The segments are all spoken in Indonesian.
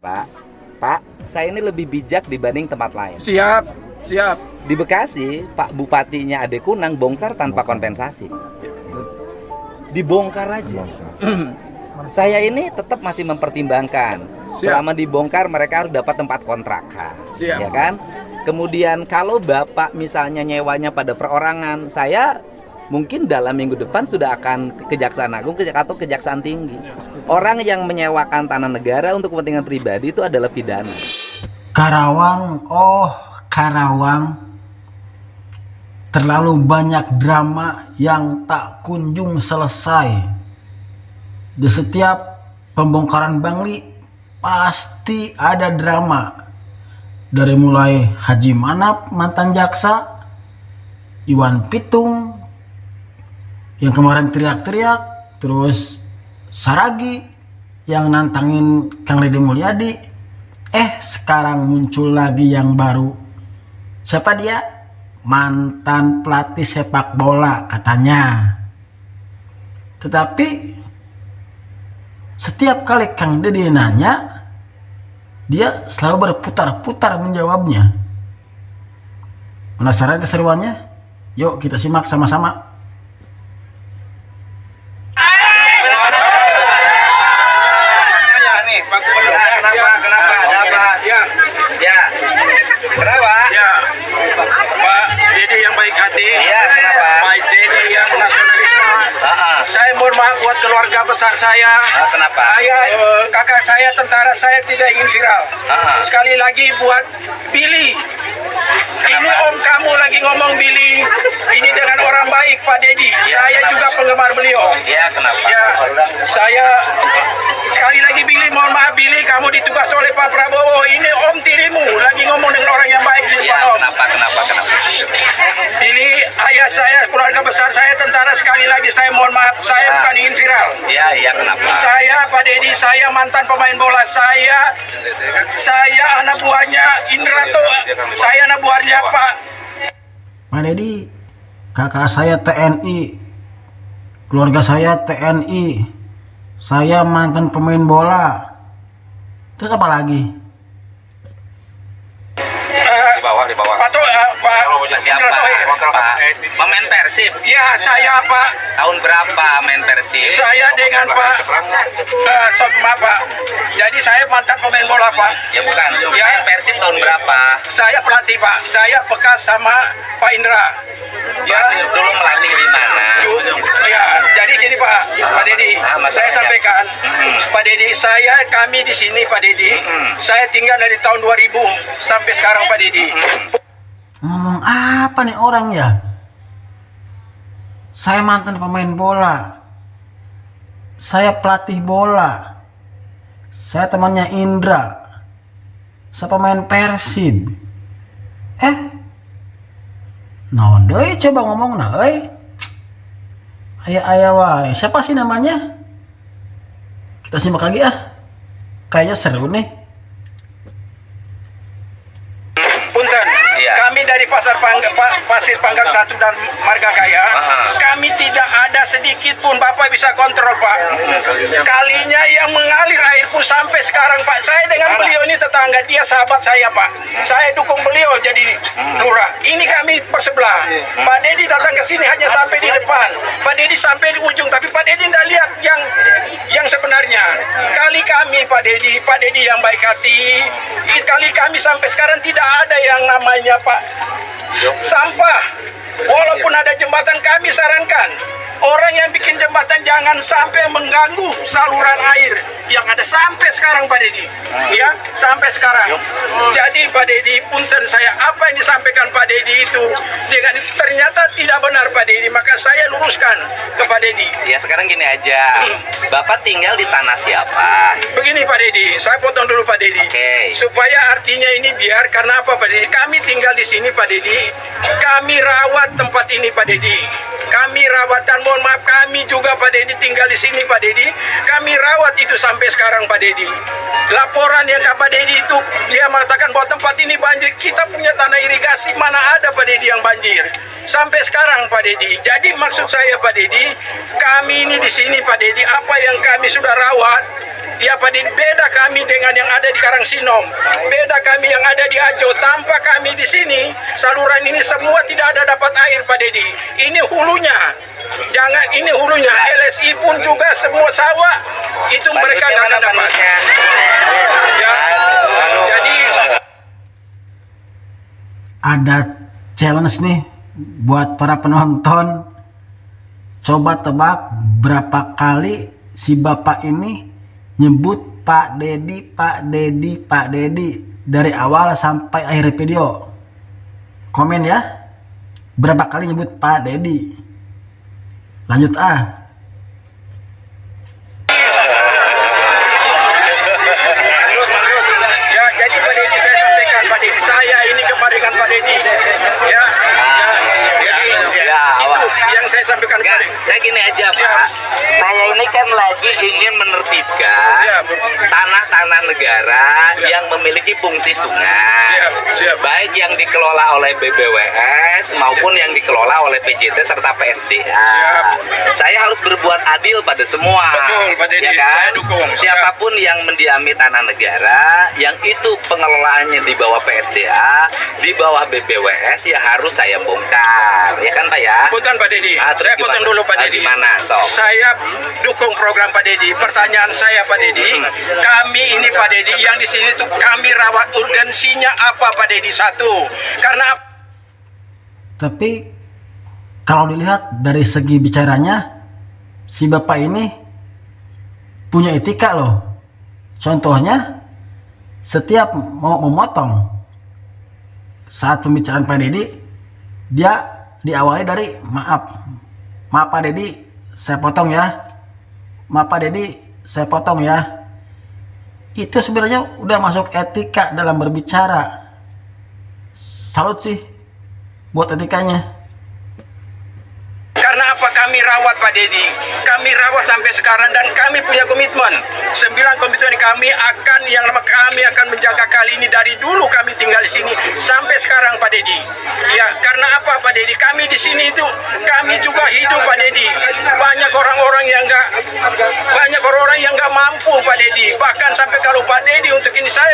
Pak, Pak, saya ini lebih bijak dibanding tempat lain. Siap, siap. Di Bekasi, Pak Bupatinya Ade Kunang bongkar tanpa kompensasi. Dibongkar aja. Saya ini tetap masih mempertimbangkan. Siap. Selama dibongkar mereka harus dapat tempat kontrakan. Siap. Ya kan? Kemudian kalau Bapak misalnya nyewanya pada perorangan, saya mungkin dalam minggu depan sudah akan ke Kejaksaan Agung atau Kejaksaan Tinggi. Orang yang menyewakan tanah negara untuk kepentingan pribadi itu adalah pidana. Karawang, Karawang. Terlalu banyak drama yang tak kunjung selesai. Di setiap pembongkaran Bangli pasti ada drama. Dari mulai Haji Manap mantan jaksa, Iwan Pitung yang kemarin teriak-teriak, terus Saragi yang nantangin Kang Deddy Mulyadi. Sekarang muncul lagi yang baru. Siapa dia? Mantan pelatih sepak bola katanya. Tetapi setiap kali Kang Deddy nanya, dia selalu berputar-putar menjawabnya. Penasaran keseruannya? Yuk kita simak sama-sama. Kenapa? Ada apa? Ya. Kenapa? Ya, Pak Deddy yang baik hati. Iya, kenapa? Pak Deddy yang nasionalisme. Saya mohon maaf buat keluarga besar saya. Kenapa? Kakak saya tentara, saya tidak ingin viral. Sekali lagi buat Billy. Ini om kamu lagi ngomong Billy. Ini dengan orang baik Pak Deddy. Saya juga penggemar beliau. Ya, kenapa? Ya, saya sekali lagi Billy, mohon maaf Billy, kamu ditugas oleh Pak Prabowo. Ini om tirimu lagi ngomong dengan orang yang baik di depan Ya, om. kenapa? Billy, ayah saya, keluarga besar saya tentara, sekali lagi saya mohon maaf, saya bukan ingin viral. Ya, kenapa? Saya Pak Deddy, saya mantan pemain bola, saya anak buahnya Indra tuh, saya anak buahnya Pak. Pak Deddy, kakak saya TNI, keluarga saya TNI, saya mantan pemain bola. Terus apa lagi? Di bawah. Pak Siapa? Indra Tohir. Pak, pemain Persib. Ya, saya Pak. Tahun berapa main Persib? Saya dengan Pak Pak. Jadi saya mantan pemain bola Pak. Ya bukan. Ya. Main Persib tahun berapa? Saya pelatih Pak. Saya bekas sama Pak Indra. Ya. Dulu melatih di mana? Ya, jadi gini Pak Deddy, saya sampaikan, Pak Deddy, kami di sini Pak Deddy, saya tinggal dari tahun 2000 sampai sekarang Pak Deddy. Ngomong apa nih orang ya? Saya mantan pemain bola. Saya pelatih bola. Saya temannya Indra. Saya pemain Persib. Naon deui coba ngomong nah euy. Aya wae. Siapa sih namanya? Kita simak lagi Kayaknya seru nih. Punten, kami dari Pasir Panggang 1 dan Marga Kaya, kami tidak ada sedikit pun, Bapak bisa kontrol Pak. Kalinya yang mengalir air pun sampai sekarang Pak. Saya dengan beliau ini tetangga, dia sahabat saya Pak. Saya dukung beliau jadi lurah. Ini kami persebelah. Pak Deddy datang ke sini hanya sampai di depan. Pak Deddy sampai di ujung, tapi Pak Deddy tidak lihat yang sebenarnya. Kali kami Pak Deddy yang baik hati. Kali kami sampai sekarang tidak ada yang namanya Pak sampah. Walaupun ada jembatan, kami sarankan orang yang bikin jembatan jangan sampai mengganggu saluran air yang ada sampai sekarang Pak Deddy. Ya, sampai sekarang. Jadi Pak Deddy, punten saya, apa yang disampaikan Pak Deddy itu dengan itu ternyata tidak benar Pak Deddy, maka saya luruskan ke Pak Deddy. Ya sekarang gini aja, Bapak tinggal di tanah siapa? Begini Pak Deddy, saya potong dulu Pak Deddy. Oke. Supaya artinya ini biar, karena apa Pak Deddy? Kami tinggal di sini Pak Deddy, kami rawat tempat ini Pak Deddy. Kami rawat, dan mohon maaf kami juga Pak Deddy tinggal di sini Pak Deddy. Kami rawat itu sampai sekarang Pak Deddy. Laporan yang Pak Deddy itu dia mengatakan bahwa tempat ini banjir. Kita punya tanah irigasi, mana ada Pak Deddy yang banjir? Sampai sekarang Pak Deddy. Jadi maksud saya Pak Deddy, kami ini di sini Pak Deddy, apa yang kami sudah rawat Ya Pak Dedi, beda kami dengan yang ada di Karangsinom, beda kami yang ada di Ajo. Tanpa kami di sini, saluran ini semua tidak ada dapat air Pak Dedi. Ini hulunya, jangan ini hulunya. LSI pun juga semua sawah itu mereka nggak akan dapat. Ya, jadi ada challenge nih buat para penonton. Coba tebak berapa kali si bapak ini nyebut Pak Dedi, Pak Dedi, Pak Dedi dari awal sampai akhir video. Komen ya, berapa kali nyebut Pak Dedi. Lanjut ya, jadi Pak Dedi saya sampaikan, Pak Dedi saya ini kemarin dengan Pak Dedi, ya, jadi itu yang saya sampaikan kemarin. Saya gini aja Pak, saya ini kan lagi ingin menertibkan tanah-tanah negara yang memiliki fungsi sungai, baik yang dikelola oleh BBWS maupun yang dikelola oleh PJT serta PSDA. Saya harus berbuat adil pada semua. Betul, Pak Dedi, ya kan? saya dukung. Siapapun yang mendiami tanah negara, yang itu pengelolaannya di bawah PSDA, di bawah BBWS, ya harus saya bongkar, ya kan Pak ya? Punten Pak Dedi, saya potong dulu Pak Dedi. Gimana, Sob? Saya dukung program Pak Dedi. Pertanyaan saya Pak Dedi, kami ini Pak Dedi yang di sini tuh kami rawat urgensinya apa Pak Dedi? Satu, karena Tapi kalau dilihat dari segi bicaranya, si bapak ini punya etika loh. Contohnya, setiap mau memotong saat pembicaraan Pak Dedi, dia diawali dari maaf Pak Dedi, saya potong ya. Maaf Pak Dedi, saya potong ya. Itu sebenarnya udah masuk etika dalam berbicara. Salut sih buat etikanya. Karena apa kami rawat Pak Dedi? Kami rawat sampai sekarang dan kami punya komitmen. 9 komitmen kami akan menjaga kali ini dari dulu kami tinggal di sini sampai sekarang Pak Dedi. Ya, karena apa Pak Dedi? Kami di sini itu kami juga hidup Pak Dedi. Banyak orang-orang yang nggak mampu Pak Dedi. Bahkan sampai kalau Pak Dedi untuk ini saya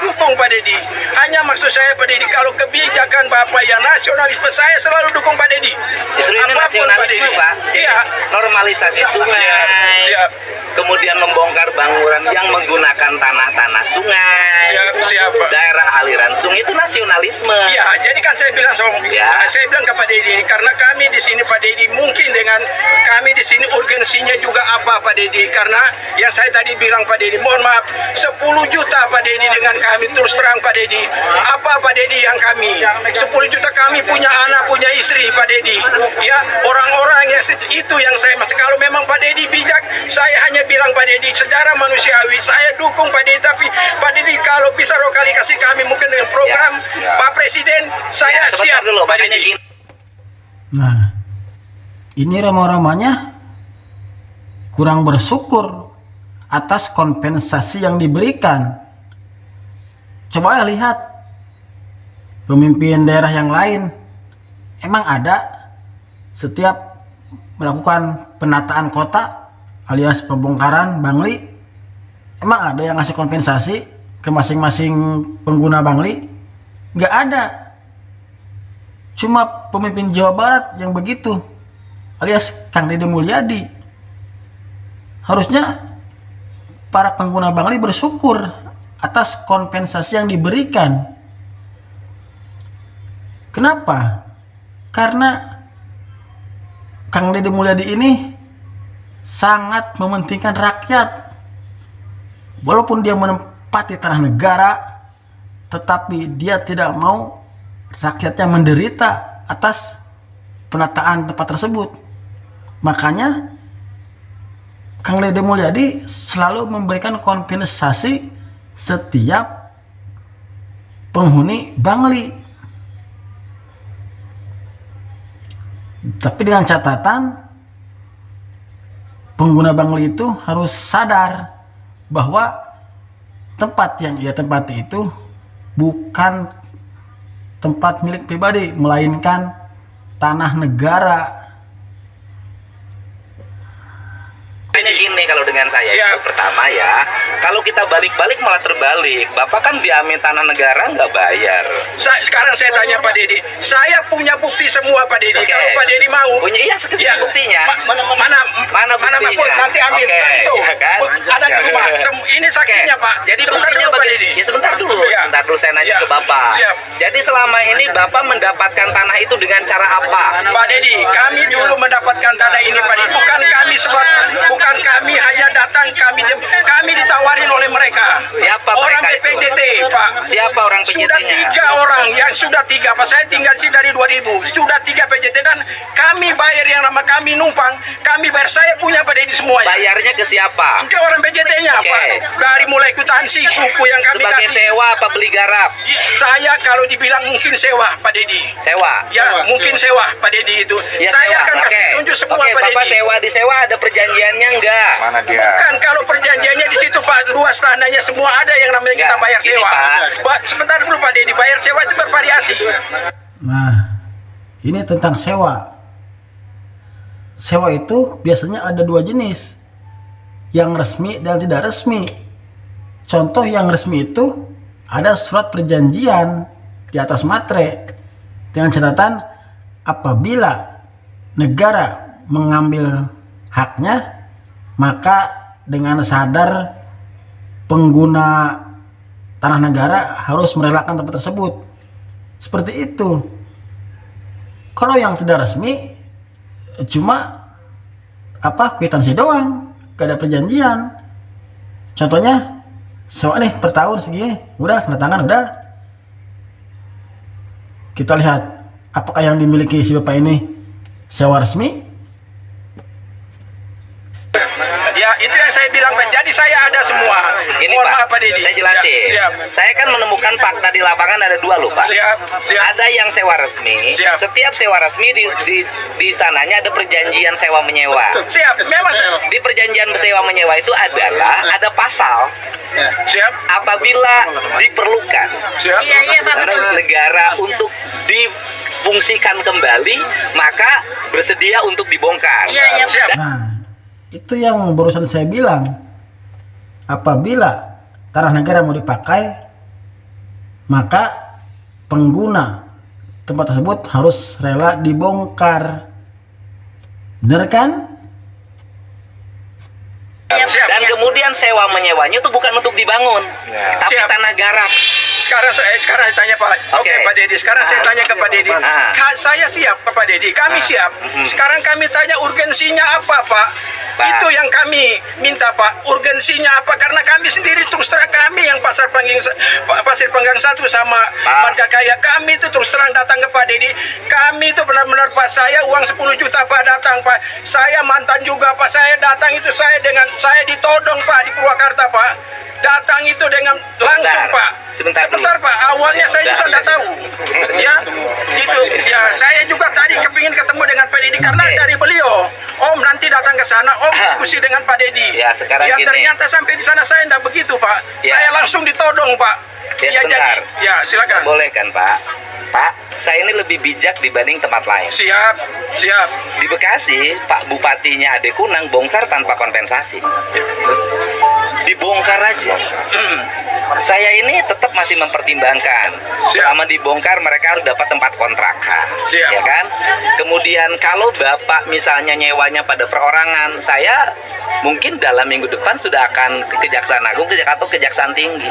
dukung Pak Dedi. Hanya maksud saya Pak Dedi, kalau kebijakan Bapak yang nasionalisme saya selalu dukung Pak Dedi. Justru ini nasionalisme Pak. Iya. Normalisasi sungai. Siap. Kemudian membongkar bangunan yang menggunakan tanah-tanah sungai. Siap Pak. Daerah aliran sungai itu nasionalisme. Ya, jadi kan saya bilang saya bilang ke Pak Dedi, karena kami di sini Pak Dedi, mungkin dengan kami di sini urgensinya juga apa Pak Dedi? Karena yang saya tadi bilang Pak Dedi, mohon maaf, 10 juta Pak Dedi dengan kami, terus terang Pak Dedi. Apa Pak Dedi yang kami? 10 juta kami punya anak, punya istri Pak Dedi. Ya, orang-orang yang itu yang saya masih, kalau memang Pak Dedi bijak, saya hanya bilang Pak Dedi secara manusiawi saya dukung Pak Dedi, tapi Pak Dedi kalau bisa rokali kasih kami mungkin dengan program Pak Presiden, saya siap dulu Pak Dedi. Nah, ini ramah-ramahnya kurang bersyukur atas kompensasi yang diberikan. Coba lihat pemimpin daerah yang lain, emang ada setiap melakukan penataan kota alias pembongkaran Bangli, emang ada yang ngasih kompensasi ke masing-masing pengguna Bangli? Nggak ada. Cuma pemimpin Jawa Barat yang begitu, alias Kang Deddy Mulyadi. Harusnya para pengguna Bangli bersyukur atas kompensasi yang diberikan. Kenapa? Karena Kang Deddy Mulyadi ini sangat mementingkan rakyat. Walaupun dia menempati tanah negara, tetapi dia tidak mau rakyatnya menderita atas penataan tempat tersebut. Makanya Kang Deddy Mulyadi selalu memberikan kompensasi setiap penghuni Bangli. Tapi dengan catatan, pengguna Bangli itu harus sadar bahwa tempat yang ia tempati itu bukan tempat milik pribadi, melainkan tanah negara. Hanya gini kalau dengan saya Siap. Pertama ya, kalau kita balik-balik malah terbalik. Bapak kan diamin tanah negara nggak bayar. Sekarang saya tanya Pak Dedi, saya punya bukti semua Pak Dedi. Oke. Kalau Pak Dedi mau, Punya, iya sekian buktinya. mana buktinya? Mahfud, nanti ambil Oke, itu. ya kan? Ada di rumah. Ini saksinya Pak. Jadi sebentar buktinya dulu Pak bagi, Dedi. ya sebentar dulu, Ya. sebentar dulu saya nanya Ya. ke Bapak. Siap. Jadi selama ini Bapak mendapatkan tanah itu dengan cara apa? Pak Dedi, kami dulu mendapatkan tanah ini Pak Dedi. Bukan kami hanya datang, kami ditawarin oleh mereka. Siapa orang mereka itu? BPJT Pak. Siapa orang Sudah PJT-nya? 3 orang, yang sudah 3 Pak. Saya tinggal sini dari 2000. Sudah 3 PJT dan kami bayar yang nama kami numpang. Kami bayar, saya punya Pak Dedi semuanya. Bayarnya ke siapa? Ke orang PJT-nya Oke. Pak. Dari mulai kwitansi, buku yang kami Sebagai kasih. sewa apa beli garap? Saya kalau dibilang mungkin sewa Pak Dedi. Sewa. Ya, mungkin sewa Pak Dedi itu. Ya, Saya sewa. akan kasih Oke. tunjuk semua Oke, Pak Bapak Dedi. sewa di sewa ada perjanjiannya enggak? Mana dia? Bukan, kalau perjanjiannya di situ Pak, luas tanahnya semua ada yang namanya kita Enggak, bayar gini, sewa. Pak. Sebentar dulu Pak Dedi, bayar sewa itu bervariasi. Nah, ini tentang sewa. Sewa itu biasanya ada 2 jenis, yang resmi dan tidak resmi. Contoh yang resmi itu ada surat perjanjian di atas materai dengan catatan apabila negara mengambil haknya, maka dengan sadar pengguna tanah negara harus merelakan tempat tersebut. Seperti itu. Kalau yang tidak resmi cuma kwitansi doang, gak ada perjanjian. Contohnya sewa nih per tahun segini, udah tanda tangan udah. Kita lihat apakah yang dimiliki si bapak ini sewa resmi. Ya, itu yang saya bilang Pak. Jadi saya ada semua. Ini Mohon Pak, maaf Pak Dedi. saya jelasin. Ya, siap. Saya kan menemukan fakta di lapangan ada 2 loh Pak. Siap, siap. Ada yang sewa resmi. Siap. Setiap sewa resmi di sananya ada perjanjian sewa menyewa. Siap, memang Di perjanjian sewa menyewa itu adalah ada pasal siap. apabila diperlukan Siap. oleh negara untuk difungsikan kembali, maka bersedia untuk dibongkar. Siap. Nah, itu yang barusan saya bilang. Apabila tanah negara mau dipakai, maka pengguna tempat tersebut harus rela dibongkar. Benar kan? Siap. Dan kemudian sewa menyewanya itu bukan untuk dibangun, tapi Siap. tanah garap. Sekarang saya tanya Pak. Oke Pak Dedi. Sekarang saya tanya ke Pak Dedi. Saya siap ke Pak Dedi. Kami siap. Sekarang kami tanya urgensinya apa Pak? Itu yang kami minta Pak. Urgensinya apa? Karena kami sendiri terus terang kami yang Pasir Panggang 1 sama Marga Kaya, kami itu terus terang datang ke Pak Dedi. Kami itu benar-benar Pak, saya uang 10 juta Pak datang Pak. Saya mantan juga Pak. Saya datang itu saya ditodong Pak di Purwakarta Pak. Datang itu dengan langsung Pak. Sebentar Pak. Awalnya saya juga nggak tahu. Ya, gitu. Ya, saya juga tadi kepingin ketemu dengan Pak Dedi karena dari beliau. Om nanti datang ke sana, Om diskusi dengan Pak Dedi. Ya, sekarang gini. Ternyata sampai di sana saya nggak begitu Pak. Ya. Saya langsung ditodong Pak. Ya, sebentar. Ya silakan. Boleh kan Pak? Pak, saya ini lebih bijak dibanding tempat lain. Siap, siap. Di Bekasi, Pak Bupatinya Ade Kunang bongkar tanpa kompensasi. Dibongkar aja. Saya ini tetap masih mempertimbangkan. Selama dibongkar mereka harus dapat tempat kontrakan. Siap. Ya kan? Kemudian kalau Bapak misalnya nyewanya pada perorangan, saya mungkin dalam minggu depan sudah akan ke Kejaksaan Agung atau Kejaksaan Tinggi.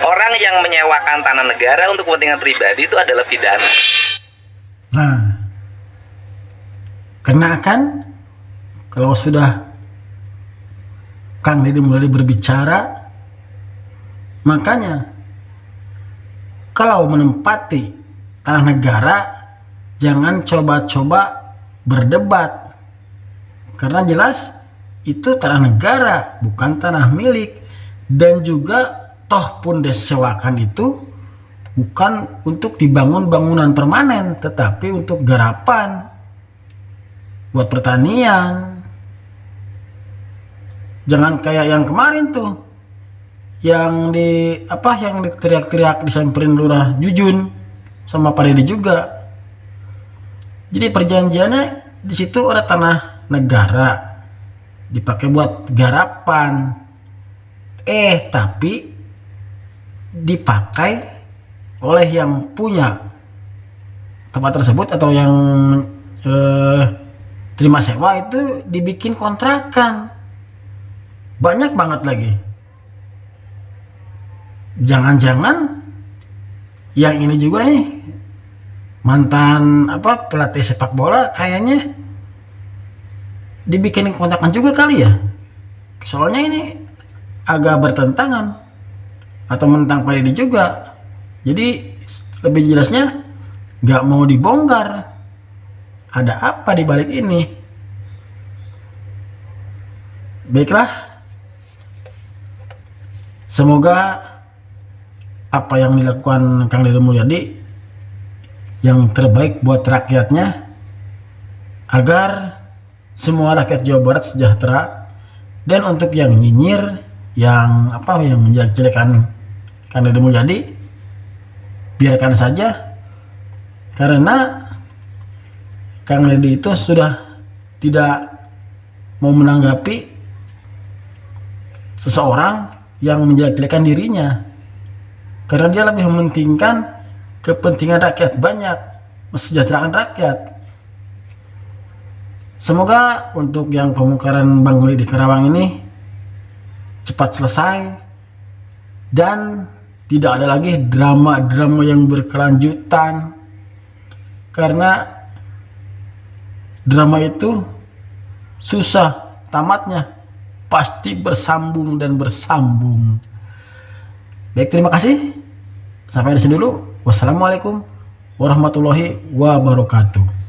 Orang yang menyewakan tanah negara untuk kepentingan pribadi itu adalah pidana. Nah, kena kan kalau sudah Kang Deddy mulai berbicara, makanya kalau menempati tanah negara jangan coba-coba berdebat, karena jelas itu tanah negara bukan tanah milik, dan juga toh pun disewakan itu bukan untuk dibangun bangunan permanen, tetapi untuk garapan buat pertanian. Jangan kayak yang kemarin tuh, yang diteriak-teriak disamperin Lurah Jujun sama Pak Dedi juga. Jadi perjanjiannya di situ ada tanah negara dipakai buat garapan, Tapi dipakai oleh yang punya tempat tersebut atau yang terima sewa itu dibikin kontrakan. Banyak banget lagi. Jangan-jangan yang ini juga nih mantan pelatih sepak bola kayaknya dibikin kontrakan juga kali ya. Soalnya ini agak bertentangan atau mentang Pak Deddy juga. Jadi lebih jelasnya nggak mau dibongkar. Ada apa di balik ini? Baiklah, semoga apa yang dilakukan Kang Deddy Mulyadi yang terbaik buat rakyatnya, agar semua rakyat Jawa Barat sejahtera. Dan untuk yang nyinyir, yang menjelek-jelekan Kang Deddy Mulyadi, biarkan saja, karena Kang Deddy itu sudah tidak mau menanggapi seseorang yang menjelek-jelekan dirinya, karena dia lebih mementingkan kepentingan rakyat banyak, mesejahterakan rakyat. Semoga untuk yang pembongkaran Bang Guli di Karawang ini cepat selesai dan tidak ada lagi drama-drama yang berkelanjutan, karena drama itu susah tamatnya, pasti bersambung dan bersambung. Baik, terima kasih. Sampai di sini dulu. Wassalamualaikum warahmatullahi wabarakatuh.